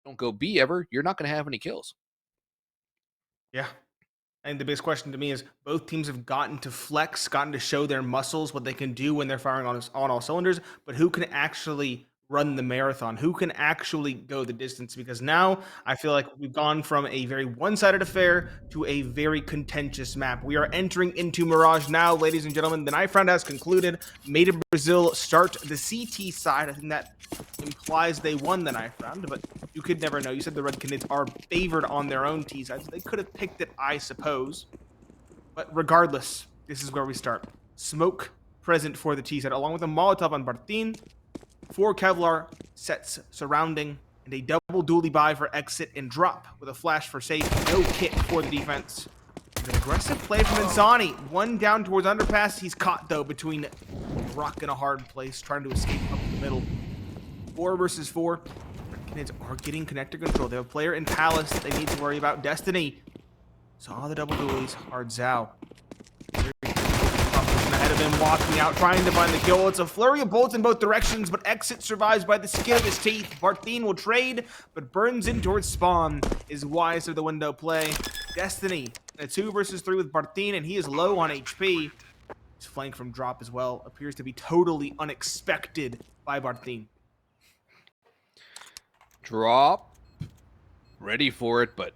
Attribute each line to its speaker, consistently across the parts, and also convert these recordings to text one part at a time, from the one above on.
Speaker 1: don't go B ever, you're not going to have any kills.
Speaker 2: Yeah. And the biggest question to me is both teams have gotten to flex, gotten to show their muscles, what they can do when they're firing on all cylinders, but who can actually run the marathon? Who can actually go the distance? Because now I feel like we've gone from a very one-sided affair to a very contentious map. We are entering into Mirage now, ladies and gentlemen. The knife round has concluded. Made in Brazil start the CT side. I think that implies they won the knife round, but you could never know. You said the Red Canids are favored on their own T side, so they could have picked it, I suppose. But regardless, this is where we start. Smoke present for the T side, along with a Molotov on Bartin, 4 Kevlar sets surrounding, and a double dually buy for exit and drop with a flash for safe. No kit for the defense. An aggressive play from Insani. One down towards underpass. He's caught, though, between a rock and a hard place, trying to escape up the middle. 4 versus 4. Canids are getting connector control. They have a player in Palace that they need to worry about. Destiny saw the double dualies. Hard Zhao. Ahead of him, walking out, trying to find the kill. It's a flurry of bullets in both directions, but Exit survives by the skin of his teeth. Bartin will trade, but burns in towards spawn. Is wise of the window play. Destiny, a 2 versus 3 with Bartin, and he is low on HP. His flank from drop as well appears to be totally unexpected by Bartin.
Speaker 1: Drop. Ready for it, but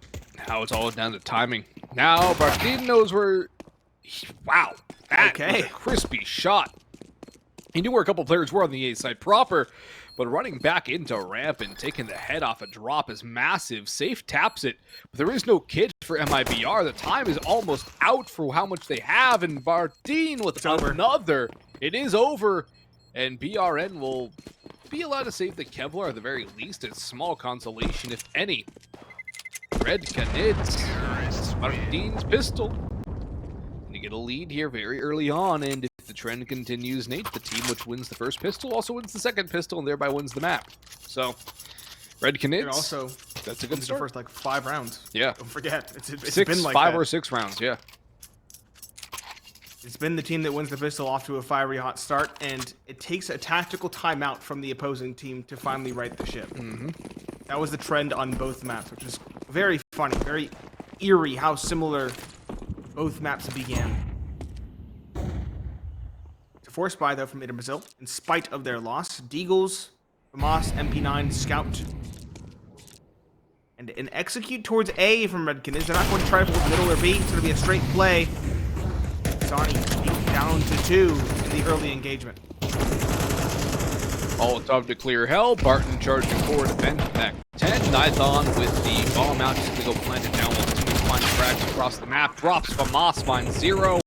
Speaker 1: now it's all down to timing. Now Bartin knows where... Wow. That was a crispy shot. He knew where a couple players were on the A side proper, but running back into ramp and taking the head off a drop is massive. Safe taps it, but there is no kit for MIBR. The time is almost out for how much they have, and Bartin with another. It is over, and BRN will be allowed to save the Kevlar at the very least. It's small consolation, if any. Red Canids, Bartin's pistol. Get a lead here very early on, and if the trend continues, Nate, the team which wins the first pistol also wins the second pistol and thereby wins the map. So, Red Canids,
Speaker 2: also,
Speaker 1: that's a good start.
Speaker 2: The first like 5 rounds.
Speaker 1: Yeah,
Speaker 2: don't forget, it's
Speaker 1: been like 5 or 6 rounds. Yeah,
Speaker 2: it's been the team that wins the pistol off to a fiery hot start, and it takes a tactical timeout from the opposing team to finally right the ship. That was the trend on both maps, which is very funny, very eerie how similar both maps began. It's a forced buy, though, from Mid in Brazil, in spite of their loss. Deagles, Famas, MP9, Scout. And an execute towards A from Red Canids. They're not going to try for the middle or B. It's going to be a straight play. Sonny down to 2 in the early engagement.
Speaker 1: Molotov to clear hell. Bartin charging forward, defend back 10. Nithon with the bomb out, just going to go plant it down while the team finds cracks across the map. Drops Famas, finds 0.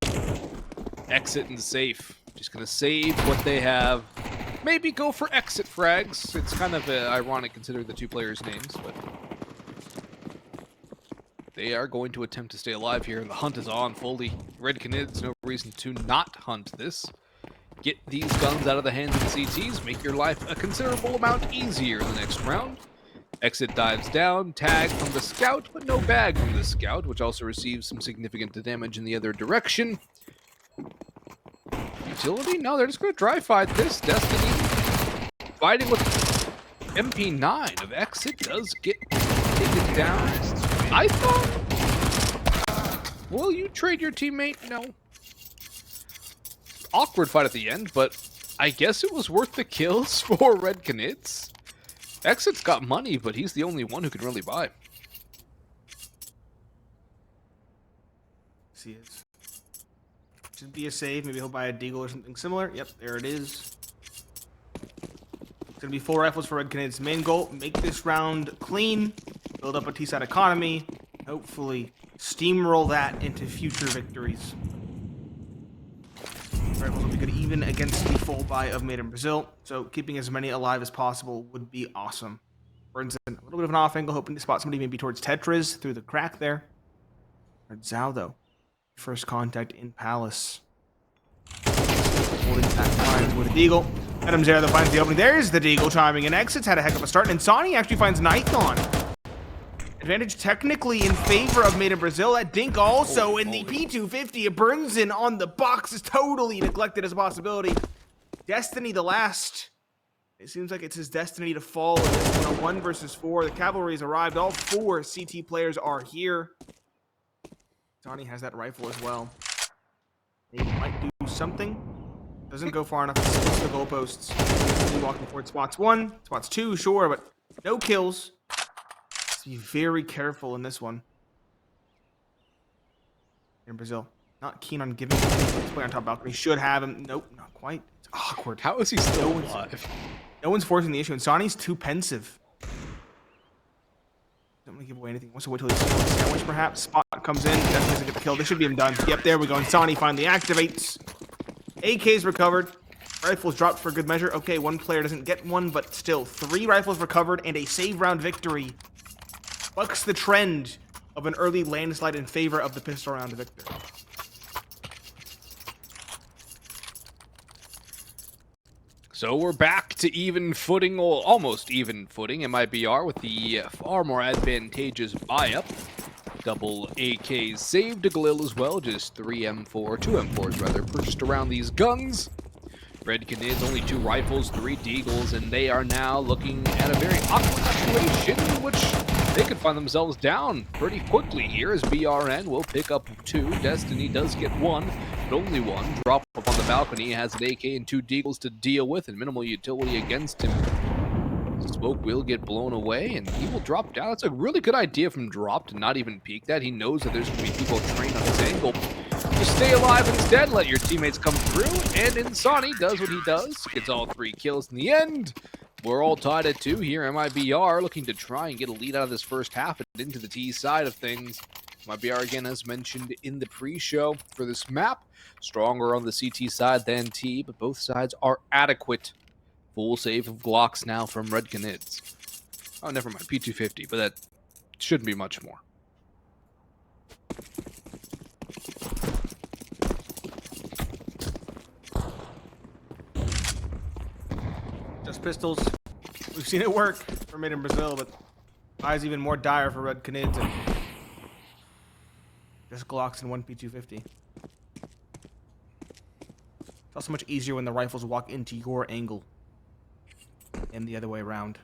Speaker 1: Exit and safe. Just going to save what they have. Maybe go for exit frags. It's kind of ironic considering the 2 players' names, but they are going to attempt to stay alive here, and the hunt is on fully. Red Canids, no reason to not hunt this. Get these guns out of the hands of the CTs, make your life a considerable amount easier in the next round. Exit dives down, tag from the Scout, but no bag from the Scout, which also receives some significant damage in the other direction. Utility? No, they're just going to dry fight this. Destiny fighting with MP9 of Exit does get taken down. I thought, will you trade your teammate? No. Awkward fight at the end, but I guess it was worth the kills for Red Canids. Exit's got money, but he's the only one who can really buy.
Speaker 2: He is. Should be a save. Maybe he'll buy a Deagle or something similar. Yep, there it is. It's going to be 4 rifles for Red Canids. Main goal, make this round clean, build up a T-side economy, hopefully steamroll that into future victories. Rifles will be good even against the full buy of Made in Brazil, so keeping as many alive as possible would be awesome. Burns in a little bit of an off angle, hoping to spot somebody maybe towards Tetris through the crack there. Or Zhao, though. First contact in Palace. Holding that lines with a Deagle. Adams there that finds the opening. There's the Deagle chiming in. Exits had a heck of a start, and Insani actually finds Nithon. Advantage technically in favor of Made in Brazil. That Dink also in the P250. It burns in on the box. Is totally neglected as a possibility. Destiny, the last It seems like it's his destiny to fall in this one. A 1 versus 4. The cavalry's arrived. All 4 CT players are here. Insani has that rifle as well. He might do something. Doesn't go far enough to switch the goalposts. He's walking forward. Spots 1, spots 2, sure, but no kills. Just be very careful in this one. In Brazil, not keen on giving him this play on top balcony. Should have him. Nope, not quite. It's awkward.
Speaker 1: How is he still alive?
Speaker 2: No one's forcing the issue. Insani's too pensive. Don't want to give away anything. Wants to wait till he's a sandwich, perhaps. Spot comes in. Definitely doesn't get the kill. This should be him done. Yep, there we go. Insani finally activates. AK's recovered. Rifles dropped for good measure. Okay, one player doesn't get one, but still, 3 rifles recovered and a save round victory. Bucks the trend of an early landslide in favor of the pistol round victor.
Speaker 1: So we're back to even footing, or almost even footing, MIBR with the far more advantageous buy-up. Double AKs saved to Galil as well, just 2 M4s rather, purchased around these guns. Red Canids, only 2 rifles, 3 deagles, and they are now looking at a very awkward situation in which they could find themselves down pretty quickly here as BRN will pick up 2. Destiny does get 1, but only 1. Drop up on the balcony, has an AK and 2 deagles to deal with, and minimal utility against him. Smoke will get blown away, and he will drop down. That's a really good idea from Drop to not even peek that. He knows that there's going to be people trained on his angle. Just stay alive instead, let your teammates come through, and Insani does what he does. Gets all 3 kills in the end. We're all tied at 2 here. MIBR looking to try and get a lead out of this first half and into the T side of things. MIBR, again, as mentioned in the pre-show for this map, stronger on the CT side than T, but both sides are adequate. Full save of Glocks now from Red Canids. Oh, never mind, P250, but that shouldn't be much more.
Speaker 2: Just pistols. We've seen it work for mid in Brazil, but eyes even more dire for Red Canids and just Glocks and 1 P250. It's also much easier when the rifles walk into your angle and the other way around.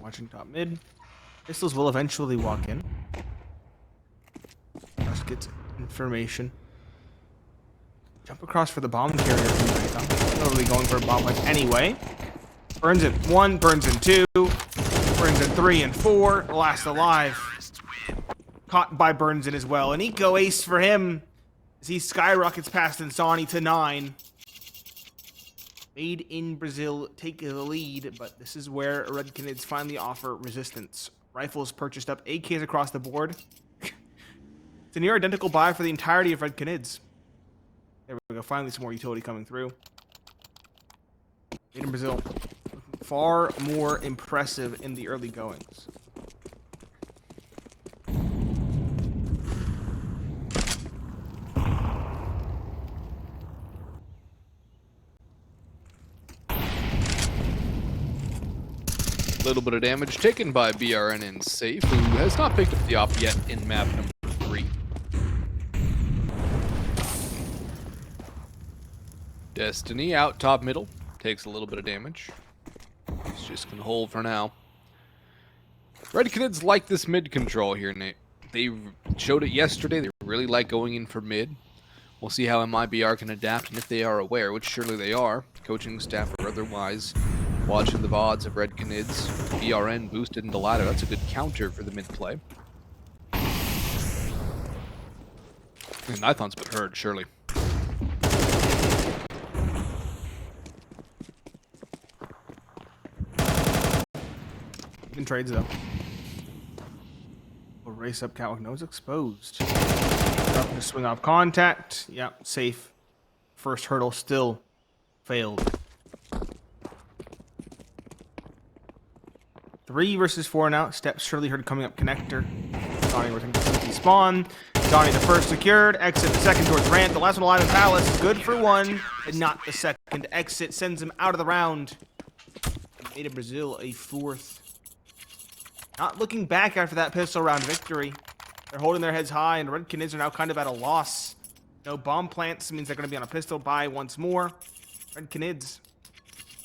Speaker 2: Watching top mid. Pistols will eventually walk in. Just gets information. Jump across for the bomb carrier. Totally going for a bomb like anyway. Burns in 1, burns in 2, burns in 3 and 4. Last alive. Caught by Burns in as well. An eco ace for him as he skyrockets past Insani to 9. Made in Brazil take the lead, but this is where Red Canids finally offer resistance. Rifles purchased up, AKs across the board. It's a near identical buy for the entirety of Red Canids. There we go, finally some more utility coming through. Made in Brazil, far more impressive in the early goings.
Speaker 1: Little bit of damage taken by BRN and Safe, who has not picked up the op yet in map number 3. Destiny out top middle, takes a little bit of damage. He's just gonna hold for now. Red Canids like this mid control here, Nate. They showed it yesterday. They really like going in for mid. We'll see how MIBR can adapt and if they are aware, which surely they are, coaching staff or otherwise. Watching the VODs of Red Canids, BRN boosted into ladder. That's a good counter for the mid play. And Nithon's been heard, surely.
Speaker 2: Even trades though. We'll race up Catwalk. Nose exposed. Up to swing off contact. Yep, safe. First hurdle still failed. 3 versus 4 now. Steps surely heard coming up connector. Donnie returning to CT spawn. Donnie the first secured. Exit the second towards ramp. The last one alive in Palace. Good for 1, and not the second. Exit sends him out of the round. Made of Brazil a 4th. Not looking back after that pistol round victory. They're holding their heads high, and Red Canids are now kind of at a loss. No bomb plants means they're going to be on a pistol buy once more. Red Canids.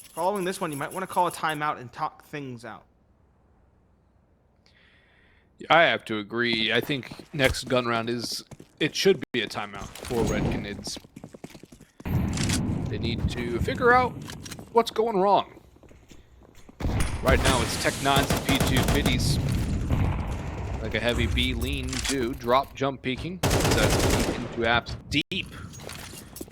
Speaker 2: Following this one, you might want to call a timeout and talk things out.
Speaker 1: I have to agree. I think next gun round it should be a timeout for Red Canids. They need to figure out what's going wrong. Right now it's Tech 9s and P2 biddies. Like a heavy B lean too. Drop jump peeking. That's deep into apps deep.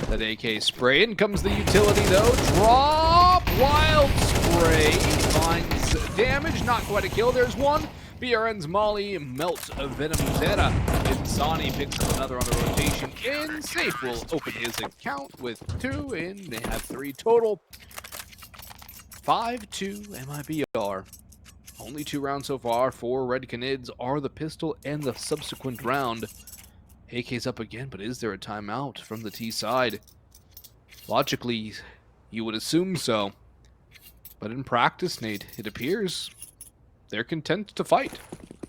Speaker 1: That AK spray. In comes the utility though. Drop wild spray. Finds damage. Not quite a kill. There's one. BRN's Molly melts a Venom Zeta. Insani picks up another on the rotation. And Safe will open his account with 2, and they have 3 total. 5-2 MIBR. Only 2 rounds so far for Red Canids are the pistol and the subsequent round. AK's up again, but is there a timeout from the T side? Logically, you would assume so. But in practice, Nate, it appears they're content to fight.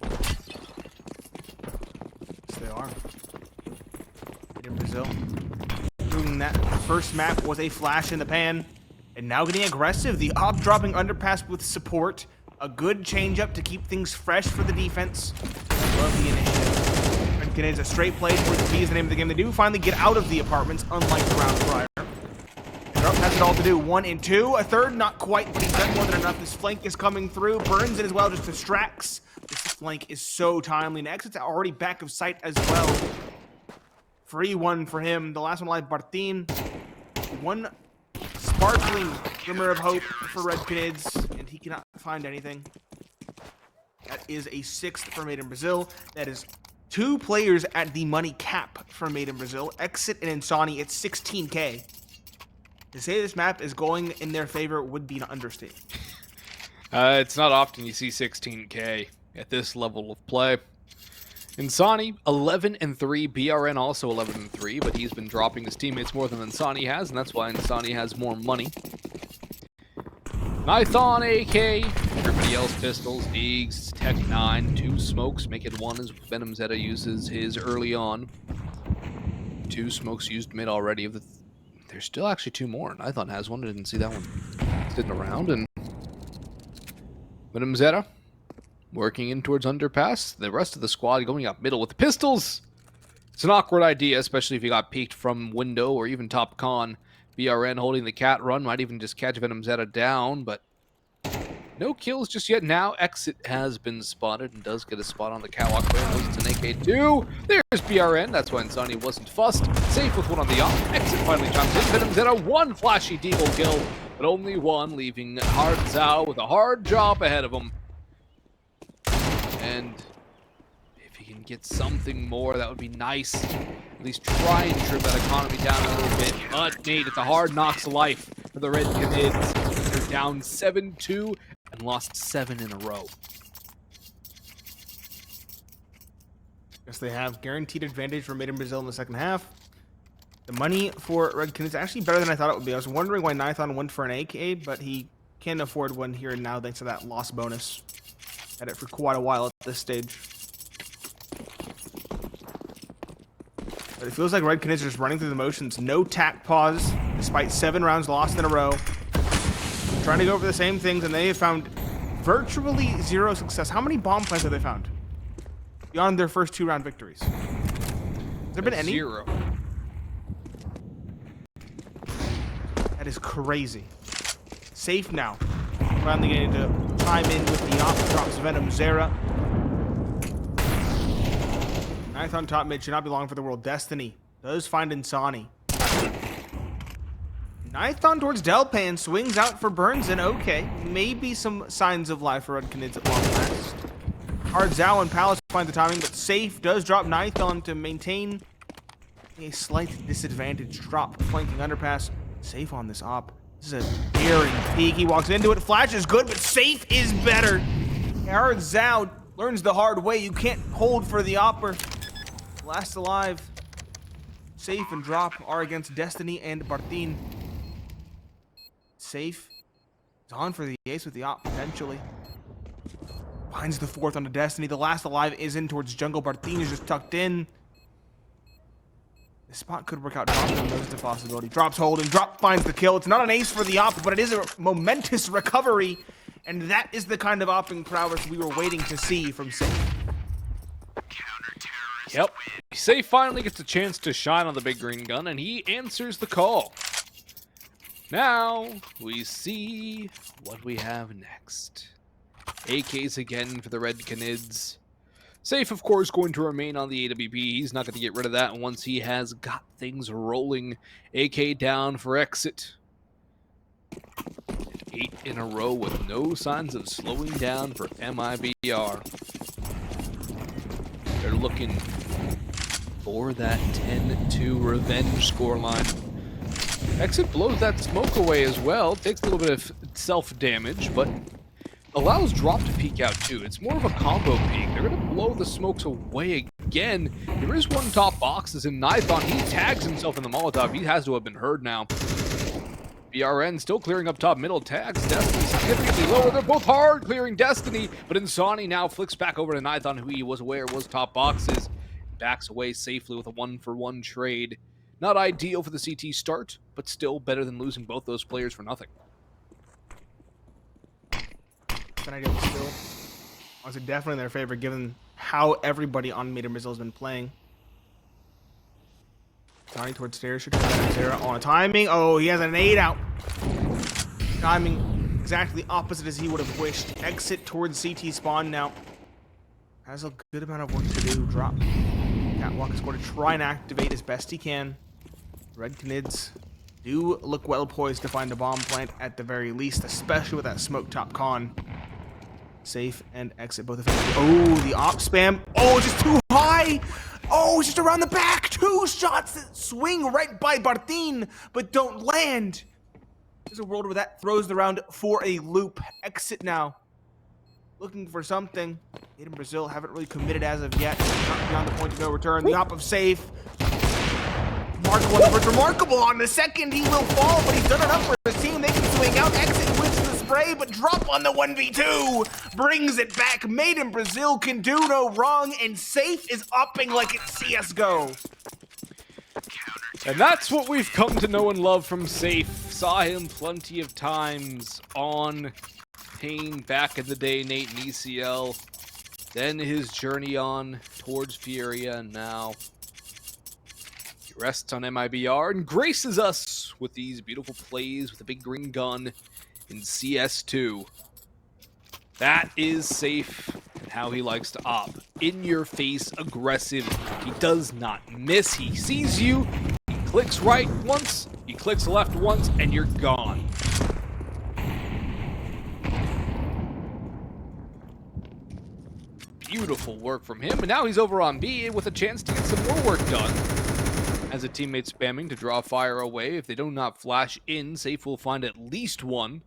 Speaker 2: Yes, they are. In Brazil. Doing that first map was a flash in the pan. And now getting aggressive. The op dropping underpass with support. A good change up to keep things fresh for the defense. Love the initiative. Red Canids a straight play towards the B is the name of the game. They do finally get out of the apartments, unlike the round prior. Drup has it all to do. 1 and 2. A third, not quite, but he's done more than enough. This flank is coming through. Burns it as well, just distracts. This flank is so timely. And Exit's already back of sight as well. Free one for him. The last one alive, Bartin. One sparkling glimmer of hope for Red Canids, and he cannot find anything. That is a 6th for Made in Brazil. That is 2 players at the money cap for Made in Brazil. Exit and Insani at 16K. To say this map is going in their favor would be an understatement.
Speaker 1: It's not often you see 16K at this level of play. Insani, 11 and 3. BRN also 11 and 3, but he's been dropping his teammates more than Insani has, and that's why Insani has more money. Nython AK, everybody else pistols, Eags, Tech 9, 2 smokes, make it 1 as Venom Zeta uses his early on. 2 smokes used mid already. There's still actually 2 more. Nython has one, I didn't see that one sitting around, and Venom Zeta working in towards underpass. The rest of the squad going up middle with the pistols. It's an awkward idea, especially if you got peeked from window or even top con. BRN holding the cat run, might even just catch Venom Zeta down, but no kills just yet. Now Exit has been spotted and does get a spot on the catwalk. It's an AK2. There's BRN. That's why Insani wasn't fussed. Safe with one on the off. Exit finally jumps in. Venom Zeta, 1 flashy deagle kill, but only 1, leaving Hard Zhao with a hard job ahead of him. And if he can get something more, that would be nice. At least try and trim that economy down a little bit. But Nate, it's a hard knocks life for the Red Canids. They're down 7-2 and lost 7 in a row.
Speaker 2: Yes, they have guaranteed advantage for Made in Brazil in the second half. The money for Red Canids is actually better than I thought it would be. I was wondering why Nython went for an AK, but he can afford one here and now thanks to that loss bonus. Had it for quite a while at this stage. But it feels like Red Canids are just running through the motions. No tack pause, despite 7 rounds lost in a row. Trying to go over the same things, and they have found virtually 0 success. How many bomb plants have they found? Beyond their first 2-round victories. Has there been any?
Speaker 1: 0.
Speaker 2: That is crazy. Safe now. Finally getting to chime in with the op. Drops Venom Zera. Nython top mid should not be long for the world. Destiny does find Insani. Nython towards Delpan, swings out for Burns, and okay, maybe some signs of life for Red Canids at long last. Hard Zhao and Palace find the timing, but Safe does drop Nython to maintain a slight disadvantage. Drop flanking underpass. Safe on this op. This is a daring peek. He walks into it. Flash is good, but Safe is better. Hard Zhao learns the hard way. You can't hold for the opper. Last alive. Safe and Drop are against Destiny and Bartin. Safe is on for the ace with the op, potentially. Finds the fourth on the Destiny. The last alive is in towards jungle. Barthin is just tucked in. This spot could work out. Drop knows a possibility. Drops hold and drop finds the kill. It's not an ace for the op, but it is a momentous recovery. And that is the kind of opping prowess we were waiting to see from Safe.
Speaker 1: Yep. Safe finally gets a chance to shine on the big green gun, and he answers the call. Now, we see what we have next. AKs again for the red Canids. Safe, of course, going to remain on the AWP. He's not going to get rid of that once he has got things rolling. AK down for exit. 8 in a row with no signs of slowing down for MIBR. They're looking for that 10-2 revenge scoreline. Exit blows that smoke away as well. Takes a little bit of self-damage, but allows drop to peek out too. It's more of a combo peek. They're going to blow the smokes away again. There is one top box, as in Nithon. He tags himself in the Molotov. He has to have been heard now. BRN still clearing up top middle. Tags Destiny significantly lower. They're both hard clearing Destiny, but Insani now flicks back over to Nithon, who he was aware was top boxes. Backs away safely with a 1-for-1 trade. Not ideal for the CT start, but still better than losing both those players for nothing.
Speaker 2: An ideal still. Honestly, definitely in their favor, given how everybody on Meter Missile has been playing. Johnny towards stairs, should have Zera on timing. Oh, he has an 8 out. Timing exactly opposite as he would have wished. Exit towards CT spawn now. Has a good amount of work to do. Drop. Catwalk is going to try and activate as best he can. Red Canids do look well poised to find a bomb plant at the very least, especially with that smoke top con. Safe and exit both effectively. Oh, the op spam. Oh, just too high. Oh, it's just around the back. 2 shots that swing right by Barthin, but don't land. There's a world where that throws the round for a loop. Exit now. Looking for something. In Brazil haven't really committed as of yet. Not beyond the point of no return. The op of Safe. Remarkable on the second. He will fall, but he's done enough for his team. They can swing out. Exit wins the spray, but drop on the 1v2. Brings it back. Made in Brazil can do no wrong, and Safe is upping like it's CSGO.
Speaker 1: And that's what we've come to know and love from Safe. Saw him plenty of times on Pain back in the day, Nate and ECL. Then his journey on towards Furia, and now he rests on MIBR and graces us with these beautiful plays with a big green gun in CS2. That is Safe and how he likes to op. In your face, aggressive. He does not miss. He sees you. He clicks right once. He clicks left once, and you're gone. Beautiful work from him, and now he's over on B with a chance to get some more work done. As a teammate spamming to draw fire away. If they do not flash in, Safe will find at least one.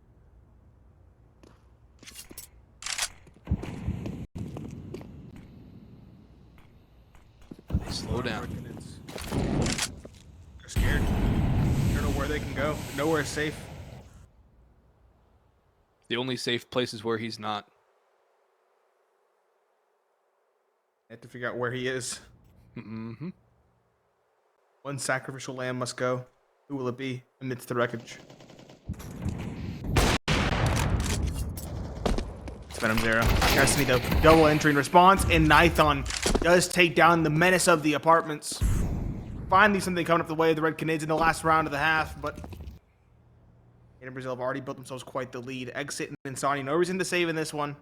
Speaker 1: They slow down.
Speaker 2: They're scared. They don't know where they can go. Nowhere is safe.
Speaker 1: The only safe place is where he's not.
Speaker 2: They have to figure out where he is.
Speaker 1: Mm-hmm.
Speaker 2: One sacrificial lamb must go. Who will it be amidst the wreckage? It's Venom Zera. Destiny though. Double entry in response, and Nithon does take down the menace of the apartments. Finally something coming up the way of the Red Canids in the last round of the half, but in Brazil have already built themselves quite the lead. Exit and Insani, no reason to save in this one.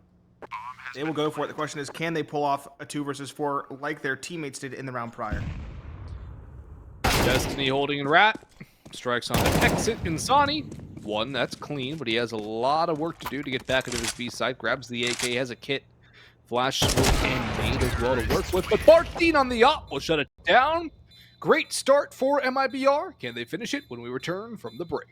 Speaker 2: They will go for it. The question is, can they pull off a 2 versus 4 like their teammates did in the round prior?
Speaker 1: Destiny holding in Rat. Strikes on the exit. Insani. One, that's clean, but he has a lot of work to do to get back into his B side. Grabs the AK, has a kit. Flash, smoke, and nade as well to work with. But Barthin on the op will shut it down. Great start for MIBR. Can they finish it when we return from the break?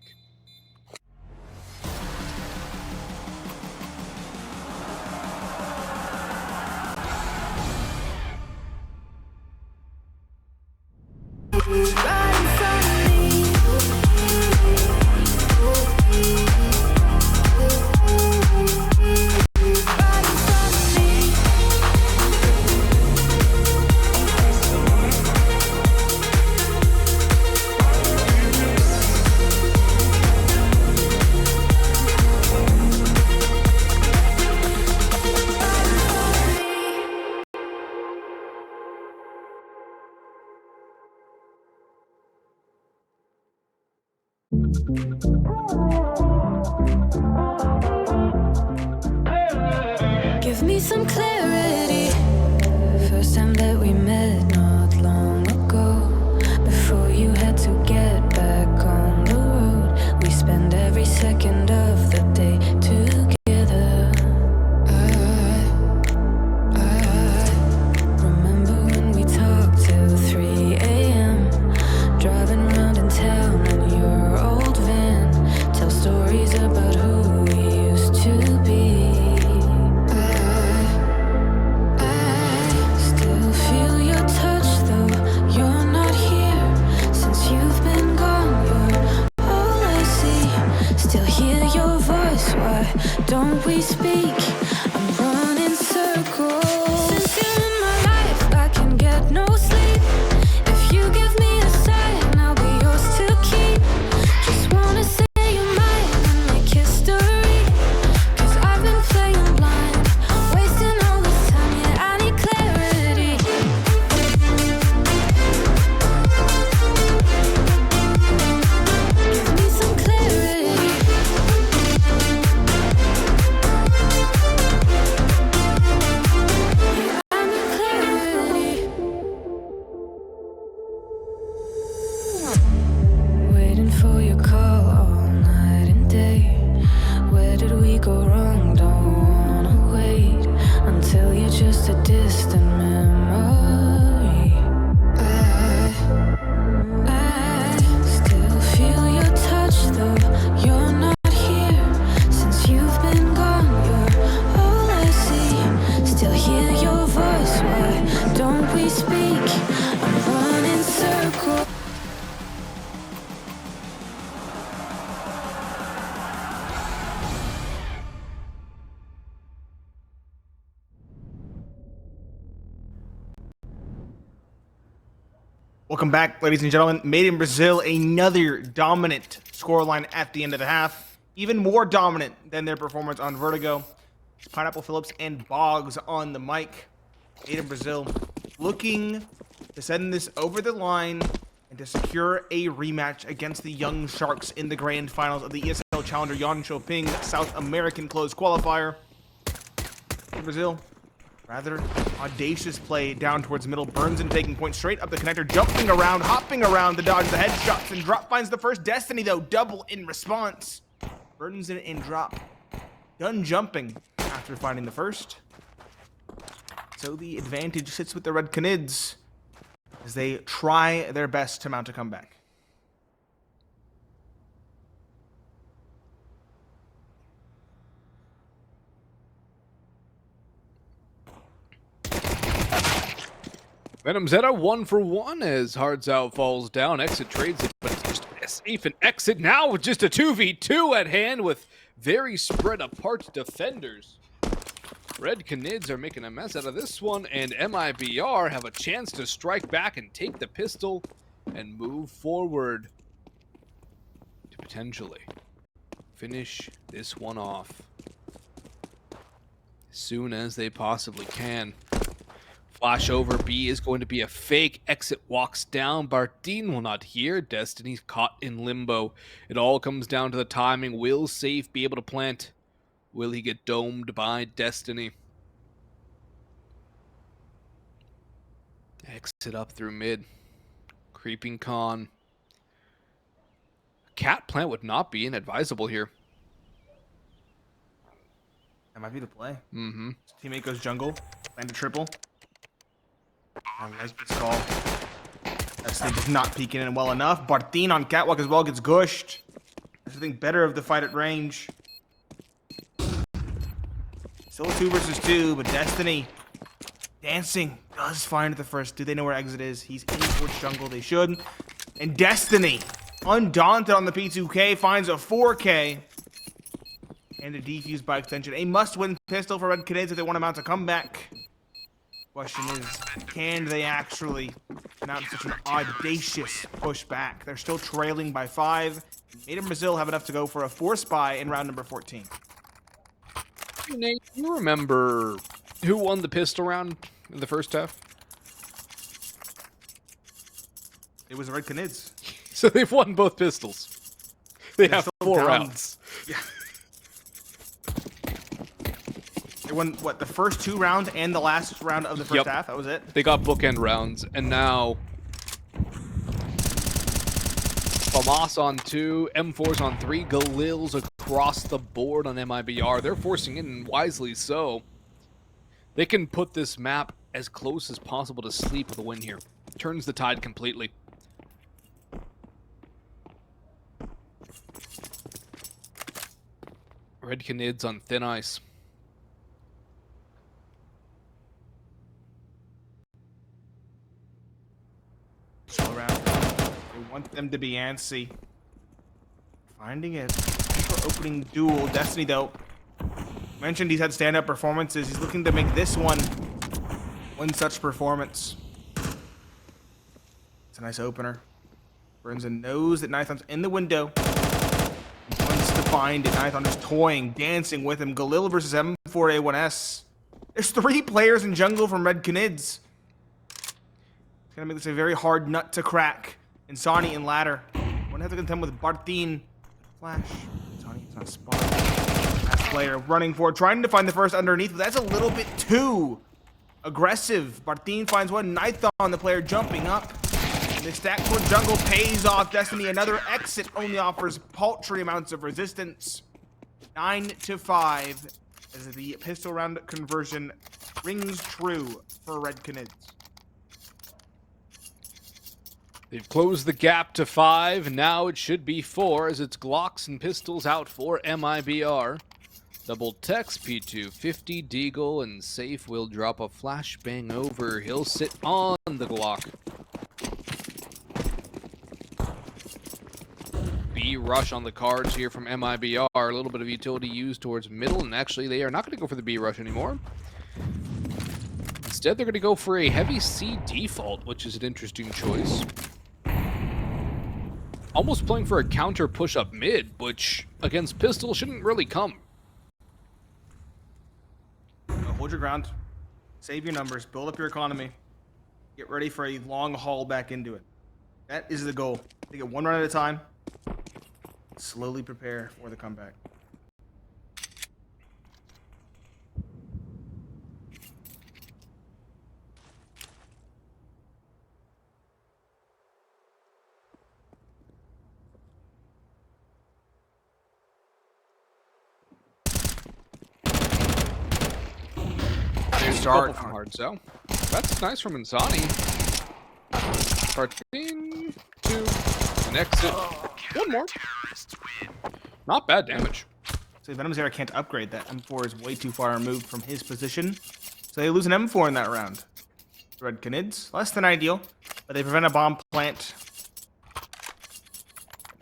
Speaker 3: Give me some clarity. First time that we met not long ago. Before you had to get back on the road. We spend every second of the day together. I remember when we talked till 3 a.m. Driving around in town in your old van. Tell stories about who we used to be. Don't we speak? I'm running circles. Since you're in my life, I can get no sleep. If you give me a sign, I'll be yours to keep. Just wanna say you're mine and make history. Cause I've been playing blind, wasting all this time, yeah, I need clarity. Give me some clarity. Waiting for your call all night and day. Where did we go wrong? Don't wanna wait until you're just a distant memory. I still feel your touch though you're not here. Since you've been gone, you're all I see. Still hear your voice, why don't we speak? I'm running circles.
Speaker 2: Welcome back, ladies and gentlemen. Made in Brazil, another dominant scoreline at the end of the half. Even more dominant than their performance on Vertigo. It's Pineapple Phillips and Boggs on the mic. Made in Brazil looking to send this over the line and to secure a rematch against the Young Sharks in the grand finals of the ESL Challenger Jönköping South American closed qualifier. Made in Brazil. Rather audacious play down towards middle. Burns in taking point straight up the connector, jumping around, hopping around to dodge the headshots, and drop finds the first. Destiny, though, double in response. Burns in and drop. Done jumping after finding the first. So the advantage sits with the red Canids as they try their best to mount a comeback.
Speaker 1: Venom Zeta 1 for 1 as Hearts Out falls down. Exit trades it, but it's just a safe and exit now with just a 2v2 at hand with very spread apart defenders. Red Canids are making a mess out of this one, and MIBR have a chance to strike back and take the pistol and move forward to potentially finish this one off as soon as they possibly can. Flash over B is going to be a fake. Exit walks down. Bardeen will not hear. Destiny's caught in limbo. It all comes down to the timing. Will Safe be able to plant? Will he get domed by Destiny? Exit up through mid. Creeping con. Cat plant would not be inadvisable here.
Speaker 2: That might be the play.
Speaker 1: Mm-hmm.
Speaker 2: Teammate goes jungle. Land a triple. I like this call. Destiny does not peek in well enough. Bardeen on catwalk as well gets gushed. That's the thing better of the fight at range. Still 2 versus 2, but Destiny dancing does find the first. Do they know where exit is? He's in towards jungle. They should. And Destiny, undaunted on the P2K, finds a 4K. And a defuse by extension. A must-win pistol for Red Canids if they want to mount a comeback. Question is, can they actually mount such an audacious pushback? They're still trailing by 5. Made in Brazil have enough to go for a 4-spy in round number 14.
Speaker 1: Nate, you remember who won the pistol round in the first half?
Speaker 2: It was the Red Canids.
Speaker 1: So they've won both pistols. They
Speaker 2: They're
Speaker 1: have
Speaker 2: still
Speaker 1: 4
Speaker 2: down.
Speaker 1: rounds.
Speaker 2: Yeah. They won, what, the first 2 rounds and the last round of the first
Speaker 1: Yep.
Speaker 2: half? That was it?
Speaker 1: They got bookend rounds, and now Famas on 2, M4's on 3, Galil's across the board on MIBR. They're forcing in, wisely so. They can put this map as close as possible to sleep with a win here. Turns the tide completely. Red Canids on thin ice.
Speaker 2: Show around. They want them to be antsy. Finding it. For opening duel. Destiny, though, mentioned he's had stand-up performances. He's looking to make this one such performance. It's a nice opener. Brinson knows that Nithon's in the window. He wants to find it. Nithon is toying, dancing with him. Galil versus M4A1S. There's 3 players in jungle from Red Canids. It's gonna make this a very hard nut to crack. Insani and ladder. One has to contend with Bartin. Flash. Insani, it's not spot. That player running forward, trying to find the first underneath, but that's a little bit too aggressive. Bartin finds one. Nithon, the player, jumping up. And the stack toward jungle pays off. Destiny, another exit, only offers paltry amounts of resistance. 9-5 as the pistol round conversion rings true for Red Canids.
Speaker 1: They've closed the gap to 5. Now it should be 4 as it's Glocks and pistols out for MIBR. Double text P2, 50 Deagle, and Safe will drop a flashbang over. He'll sit on the Glock. B-rush on the cards here from MIBR. A little bit of utility used towards middle, and actually they are not going to go for the B-rush anymore. Instead, they're going to go for a heavy C default, which is an interesting choice. Almost playing for a counter push-up mid, which against pistol shouldn't really come.
Speaker 2: Hold your ground, save your numbers, build up your economy, get ready for a long haul back into it. That is the goal. Take it 1 run at a time, slowly prepare for the comeback.
Speaker 1: Start from hard so. That's nice from Insani. Partin, 2, an exit, 1 more. Not bad damage.
Speaker 2: So Venom's Era can't upgrade that. M4 is way too far removed from his position. So they lose an M4 in that round. Red Canids, less than ideal, but they prevent a bomb plant.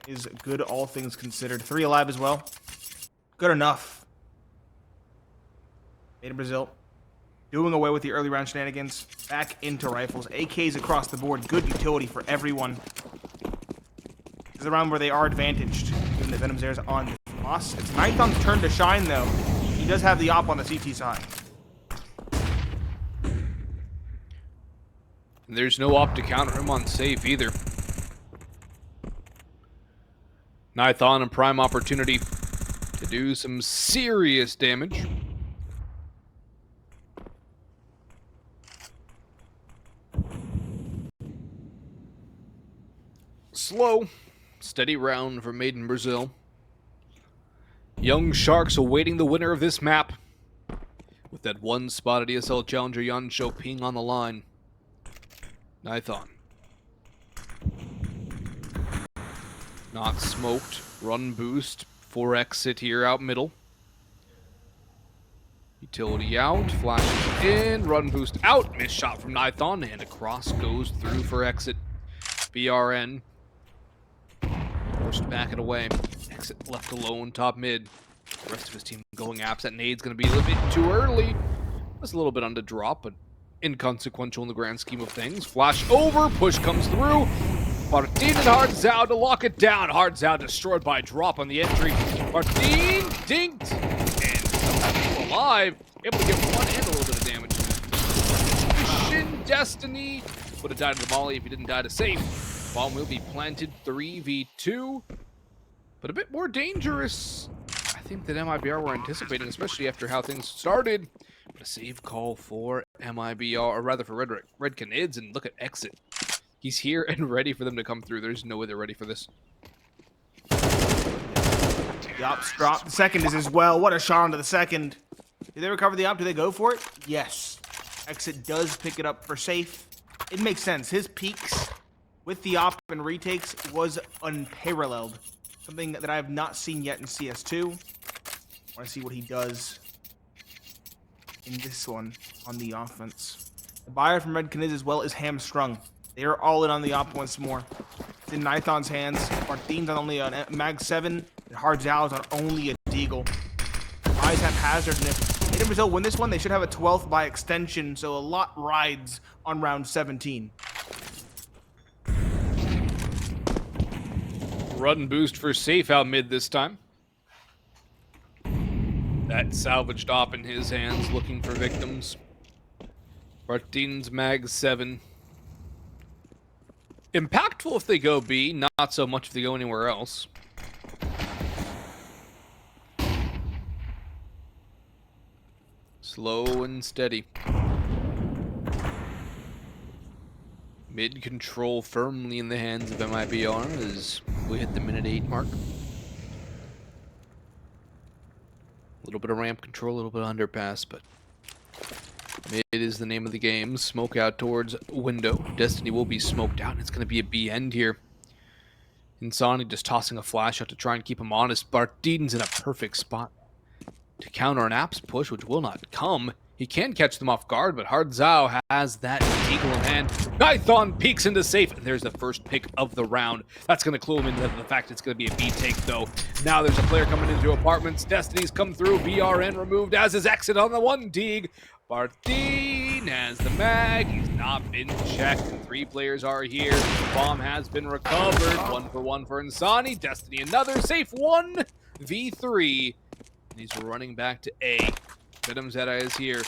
Speaker 2: Is good, all things considered. 3 alive as well. Good enough. Made in Brazil. Doing away with the early round shenanigans. Back into rifles. AKs across the board. Good utility for everyone. This is a round where they are advantaged. Given that Venom's Air's on Moss. It's Nithon's turn to shine, though. He does have the op on the CT side.
Speaker 1: And there's no op to counter him on safe either. Nithon, a prime opportunity to do some serious damage. Slow, steady round for Made in Brazil. Young Sharks awaiting the winner of this map. With that 1 spot at ESL Challenger Jönköping on the line. Nithon. Not smoked. Run boost. 4 exit here out middle. Utility out. Flash in. Run boost out. Missed shot from Nithon. And across goes through for exit. BRN. Forced back and away. Exit left alone. Top mid. The rest of his team going apps. That nade's going to be a little bit too early. That's a little bit under drop, but inconsequential in the grand scheme of things. Flash over. Push comes through. Martin and Hardzao to lock it down. Hardzao destroyed by a drop on the entry. Martin dinked. And still alive. Able to get 1 and a little bit of damage. Mission Destiny. Would have died to the molly if he didn't die to safe. Bomb will be planted. 3v2. but a bit more dangerous, I think, than MIBR were anticipating, especially after how things started. But a save call for MIBR, or rather for Red Canids, and look at Exit. He's here and ready for them to come through. There's no way they're ready for this.
Speaker 2: The ops drop. The second is as well. What a shot onto the second. Did they recover the op? Do they go for it? Yes. Exit does pick it up for safe. It makes sense. His peaks with the op and retakes was unparalleled. Something that I have not seen yet in CS2. I want to see what he does in this one on the offense. The buyer from Red Canids as well is hamstrung. They are all in on the op once more. It's in Nithon's hands. Martin's on only a Mag 7. And Hard Zhao is on only a Deagle. Eyes haphazard, and if Ada Brazil win this one, they should have a 12th by extension, so a lot rides on round 17.
Speaker 1: Run boost for safe out mid this time. That salvaged op in his hands, looking for victims. Martin's Mag 7. Impactful if they go B, not so much if they go anywhere else. Slow and steady. Mid control firmly in the hands of MIBR as we hit the minute 8 mark. A little bit of ramp control, a little bit of underpass, but mid is the name of the game. Smoke out towards window. Destiny will be smoked out, and it's going to be a B end here. Insani just tossing a flash out to try and keep him honest. Bartidin's in a perfect spot to counter an Apps push, which will not come. He can catch them off guard, but Hard Zhao has that Deagle in hand. Nithon peeks into safe, and there's the first pick of the round. That's going to clue him into the fact it's going to be a B take, though. Now there's a player coming into apartments. Destiny's come through. BRN removed as his exit on the 1 Deag. Bartine has the mag. He's not been checked, and 3 players are here. Bomb has been recovered. 1 for 1 for Insani. Destiny another. Safe 1v3. And he's running back to A. Venom Zeta is here.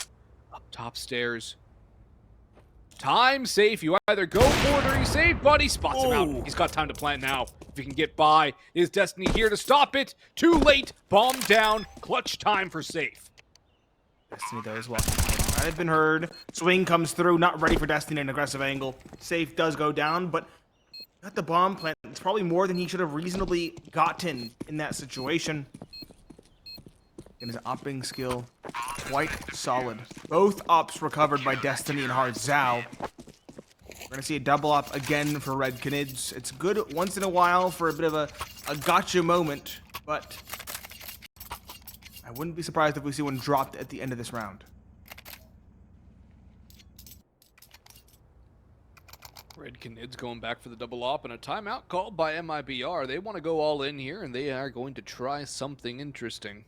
Speaker 1: Up top stairs. Time safe. You either go for it or you save, but he spots him out. He's got time to plant now. If he can get by, is Destiny here to stop it? Too late. Bomb down. Clutch time for safe.
Speaker 2: Destiny does walk. Might have been heard. Swing comes through. Not ready for Destiny in an aggressive angle. Safe does go down, but got the bomb plant. It's probably more than he should have reasonably gotten in that situation. And his opping skill quite solid. Both ops recovered by Destiny and Hard Zhao. We're gonna see a double op again for Red Canids. It's good once in a while for a bit of a gotcha moment, but I wouldn't be surprised if we see one dropped at the end of this round.
Speaker 1: Red Canids going back for the double op, and a timeout called by MIBR. They want to go all in here, and they are going to try something interesting.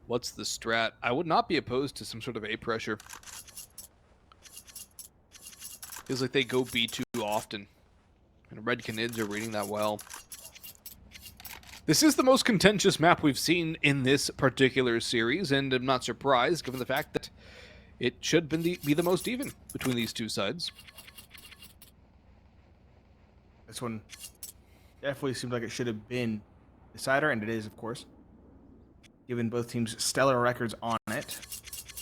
Speaker 1: What's the strat? I would not be opposed to some sort of A pressure. Feels like they go B too often. And Red Canids are reading that well. This is the most contentious map we've seen in this particular series, and I'm not surprised given the fact that it should be the most even between these two sides.
Speaker 2: This one definitely seemed like it should have been decider, and it is, of course, given both teams' stellar records on it.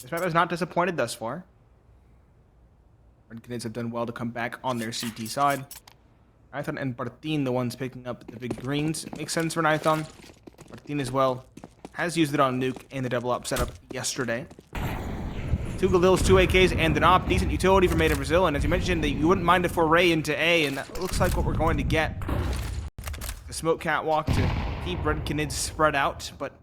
Speaker 2: This map has not disappointed thus far. Red Canids have done well to come back on their CT side. Nithon and Bartine, the ones picking up the big greens. It makes sense for Nithon. Bartine as well has used it on Nuke in the double up setup yesterday. 2 Galils, 2 AKs, and an op. Decent utility for Made in Brazil, and as you mentioned, you wouldn't mind a foray into A, and that looks like what we're going to get. The smoke catwalk to keep Red Canids spread out, but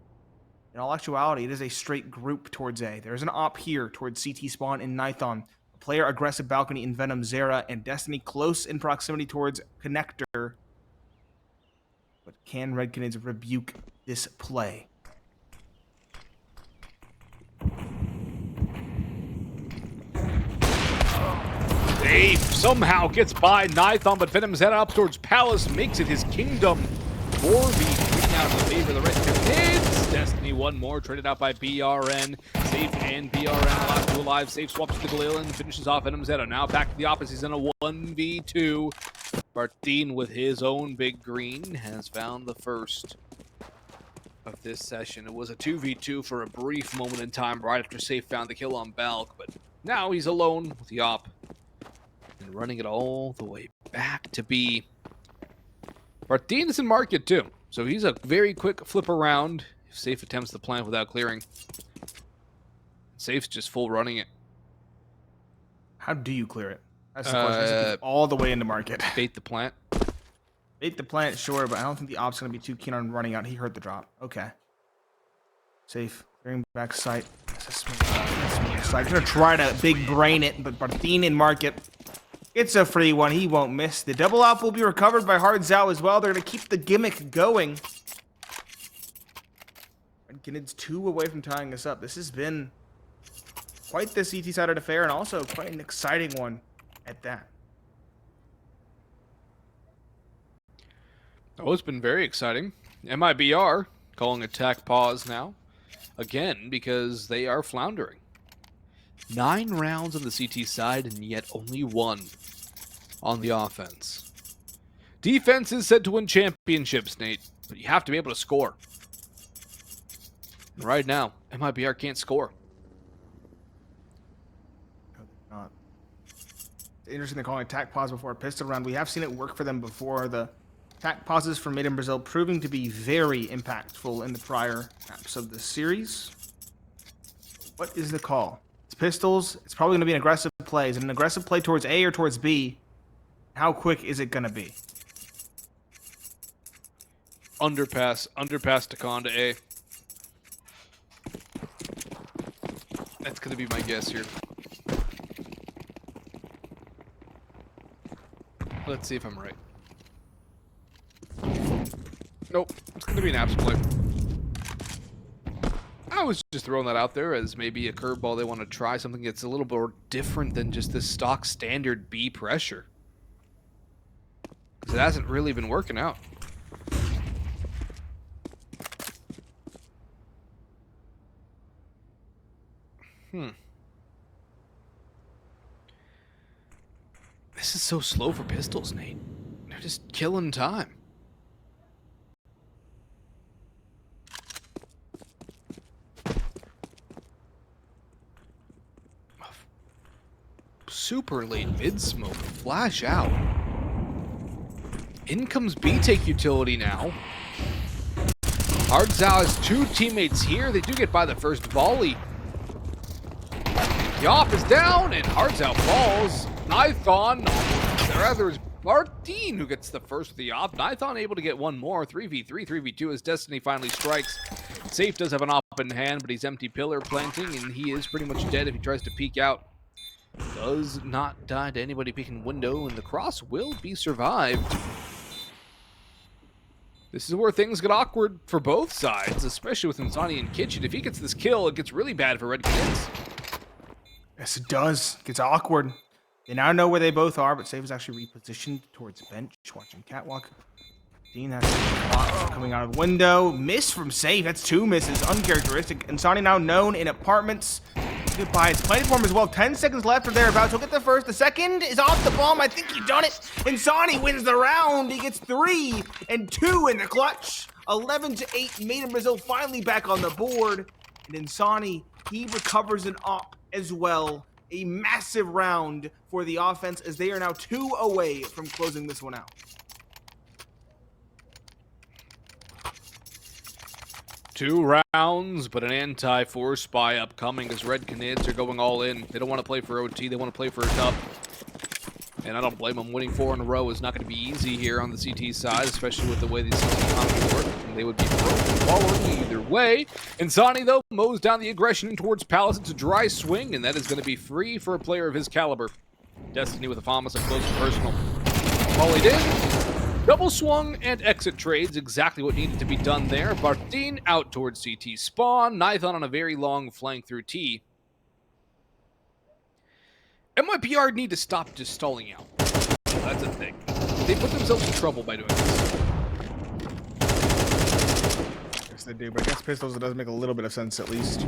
Speaker 2: in all actuality, it is a straight group towards A. There's an op here towards CT spawn in Nithon. A player aggressive balcony in Venom Zera, and Destiny close in proximity towards Connector. But can Red Canids rebuke this play?
Speaker 1: Safe somehow gets by Nithon, but Venom Zeta up towards Palace makes it his kingdom. 4v3 out in favor of the Red Canids. Destiny 1 more, traded out by BRN. Safe and BRN alive to alive. Safe swaps to the Galil and finishes off Venom Zeta. Now back to the opposite. He's in a 1v2. Martin with his own big green has found the first of this session. It was a 2v2 for a brief moment in time right after Safe found the kill on Balk, but now he's alone with the op and running it all the way back to B. Martin is in market too, so he's a very quick flip around if Safe attempts the plant without clearing. Safe's just full running it.
Speaker 2: How do you clear it? That's the question. Is it all the way into market?
Speaker 1: Bait the plant.
Speaker 2: Bait the plant, sure, but I don't think the op's going to be too keen on running out. He heard the drop. Okay. Safe. Bring back sight. That's I'm going to try to big brain it, but Martin in market. It's a free one. He won't miss. The double op will be recovered by Hard Zao as well. They're going to keep the gimmick going. And Canids 2 away from tying this up. This has been quite the CT-sided affair and also quite an exciting one at that.
Speaker 1: Oh, it's been very exciting. MIBR calling attack pause now. Again, because they are floundering. 9 rounds on the CT side and yet only 1 on the offense. Defense is said to win championships, Nate, but you have to be able to score. And right now, MIBR can't score.
Speaker 2: No, they're not. It's interesting they're calling attack pause before a pistol round. We have seen it work for them before. The attack pauses for Mid in Brazil proving to be very impactful in the prior maps of the series. What is the call? It's pistols. It's probably going to be an aggressive play. Is it an aggressive play towards A or towards B? How quick is it going to be?
Speaker 1: Underpass to con to A. That's going to be my guess here. Let's see if I'm right. Nope, it's going to be an apps play. I was just throwing that out there as maybe a curveball they want to try, something that's a little more different than just this stock standard B pressure. Because it hasn't really been working out. This is so slow for pistols, Nate. They're just killing time. Super late mid smoke. Flash out. In comes B-Take utility now. Hard Zao has 2 teammates here. They do get by the first volley. The op is down, and Hard Zao falls. Nithon, rather, it's Martin who gets the first of the op. Nithon able to get one more. 3v3, 3v2 as Destiny finally strikes. Safe does have an op in hand, but he's empty pillar planting, and he is pretty much dead if he tries to peek out. Does not die to anybody peeking window, and the cross will be survived. This is where things get awkward for both sides, especially with Insani and Kitchen. If he gets this kill, it gets really bad for Red Canids.
Speaker 2: Yes, it does. It gets awkward. They now know where they both are, but Safe is actually repositioned towards bench, watching Catwalk. Dean has coming out of the window. Miss from Safe. That's 2 misses. Uncharacteristic. Insani now known in apartments. Goodbye. It's plenty for him as well. 10 seconds left or thereabouts. He'll get the first. The second is off the bomb. I think he done it. Insani wins the round. He gets 3 and 2 in the clutch. 11-8. Made in Brazil finally back on the board. And Insani, he recovers an op as well. A massive round for the offense as they are now 2 away from closing this one out.
Speaker 1: Two rounds, but an anti-force spy upcoming as Red Canids are going all in. They don't want to play for OT, they want to play for a cup. And I don't blame them. Winning 4 in a row is not going to be easy here on the CT side, especially with the way these CT work. And they would be following either way. Insani, though, mows down the aggression towards Palace. It's a dry swing, and that is going to be free for a player of his caliber. Destiny with a Famas up close and personal. Volleyed in. Double swung and exit trades, exactly what needed to be done there. Martin out towards CT spawn. Nithon on a very long flank through T. MIBR need to stop just stalling out. That's a thing. They put themselves in trouble by doing this.
Speaker 2: Yes, they do, but against pistols, it does make a little bit of sense at least.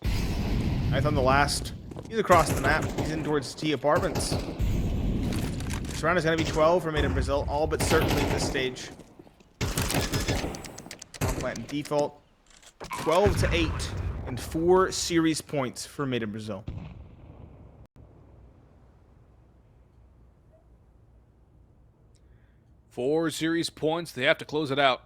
Speaker 2: Nithon the last. He's across the map. He's in towards T apartments. This round is going to be 12 for Made in Brazil, all but certainly at this stage. Plant default. 12 to 8 and 4 series points for Made in Brazil.
Speaker 1: Four series points. They have to close it out.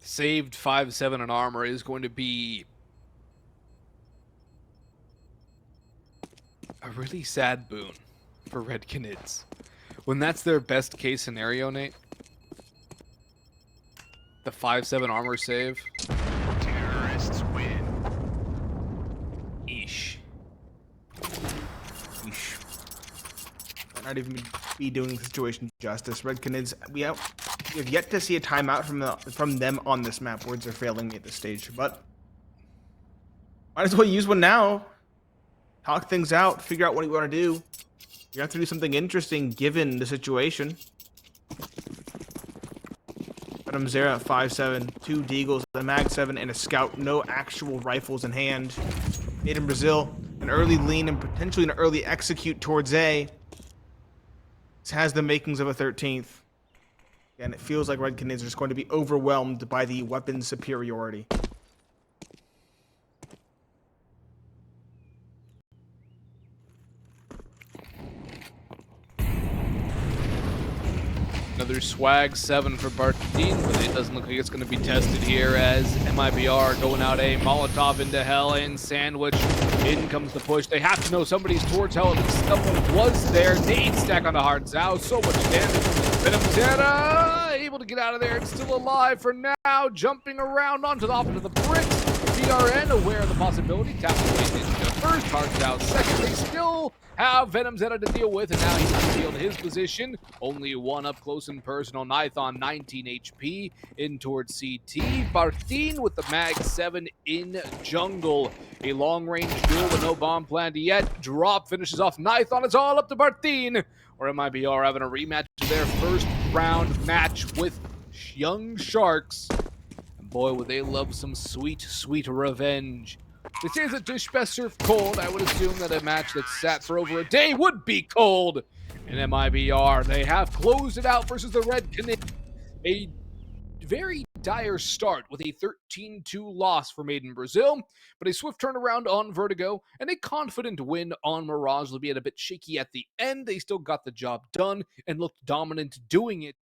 Speaker 1: Saved 5-7 in armor is going to be a really sad boon for Red Canids. When that's their best case scenario, Nate. The 5-7 armor save.
Speaker 4: Terrorists win.
Speaker 1: Eesh.
Speaker 2: Might not even be doing the situation justice. Red Canids, we have yet to see a timeout from them on this map. Words are failing me at this stage, but might as well use one now. Talk things out, figure out what you want to do. You have to do something interesting given the situation. Venom Zera at 5-7, 2 Deagles, a Mag 7, and a Scout. No actual rifles in hand. Made in Brazil, an early lean and potentially an early execute towards A. This has the makings of a 13th. And it feels like Red Canids are just going to be overwhelmed by the weapon superiority.
Speaker 1: Another swag 7 for Bartine, but it doesn't look like it's going to be tested here as MIBR going out a Molotov into hell and sandwich. In comes the push. They have to know somebody's towards hell. At least someone was there. Nade stack on the hard Zao. So much damage. Venom Zeta able to get out of there and still alive for now. Jumping around onto the off into the bricks. BRN aware of the possibility. Tapping away into first. Hard Zao second. They still have Venom Zeta to deal with, and now he's revealed his position. Only one up close and personal. Nython 19 HP in towards CT. Bartine with the Mag 7 in jungle. A long-range duel with no bomb planned yet. Drop finishes off Nython. It's all up to Bartine, or MIBR having a rematch of their first round match with Young Sharks. And boy, would they love some sweet, sweet revenge. This is a dish best served cold. I would assume that a match that sat for over a day would be cold. In MIBR, they have closed it out versus the Red Canids. A very dire start with a 13-2 loss for Made in Brazil, but a swift turnaround on Vertigo and a confident win on Mirage. Albeit a bit shaky at the end, they still got the job done and looked dominant doing it.